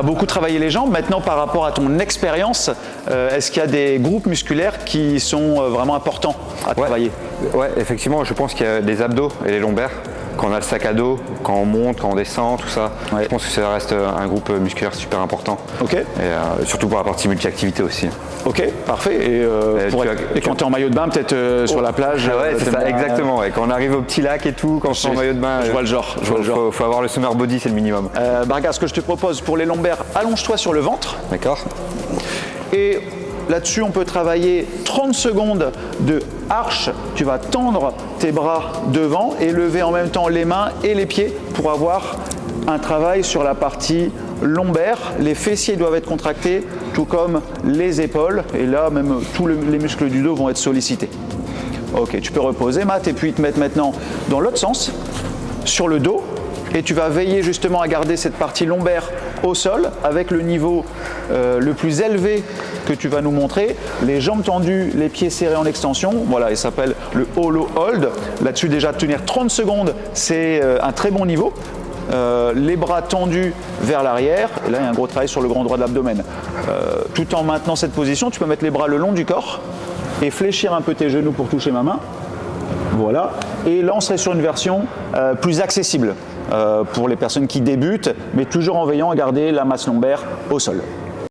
Beaucoup travaillé les jambes. Maintenant, par rapport à ton expérience, est-ce qu'il y a des groupes musculaires qui sont vraiment importants à travailler? Ouais, effectivement, je pense qu'il y a les abdos et les lombaires. Quand on a le sac à dos, quand on monte, quand on descend, tout ça, je pense que ça reste un groupe musculaire super important. Ok. Et surtout pour la partie multi-activité aussi. Ok, parfait. Et quand tu es en maillot de bain, peut-être sur la plage. Ouais, c'est ça, exactement. Ouais. Quand on arrive au petit lac et tout, quand on est en maillot de bain, je vois le genre. Faut avoir le summer body, c'est le minimum. Regarde, ce que je te propose pour les lombaires, allonge-toi sur le ventre. D'accord. Et là-dessus, on peut travailler 30 secondes de arche. Tu vas tendre tes bras devant et lever en même temps les mains et les pieds pour avoir un travail sur la partie lombaire. Les fessiers doivent être contractés, tout comme les épaules. Et là, même tous les muscles du dos vont être sollicités. Ok, tu peux reposer, Matt, et puis te mettre maintenant dans l'autre sens, sur le dos. Et tu vas veiller justement à garder cette partie lombaire au sol avec le niveau le plus élevé que tu vas nous montrer. Les jambes tendues, les pieds serrés en extension. Voilà, il s'appelle le hollow hold. Là-dessus, déjà, tenir 30 secondes, c'est un très bon niveau. Les bras tendus vers l'arrière. Et là, il y a un gros travail sur le grand droit de l'abdomen. Tout en maintenant cette position, tu peux mettre les bras le long du corps et fléchir un peu tes genoux pour toucher ma main. Voilà. Et là, on serait sur une version plus accessible pour les personnes qui débutent, mais toujours en veillant à garder la masse lombaire au sol.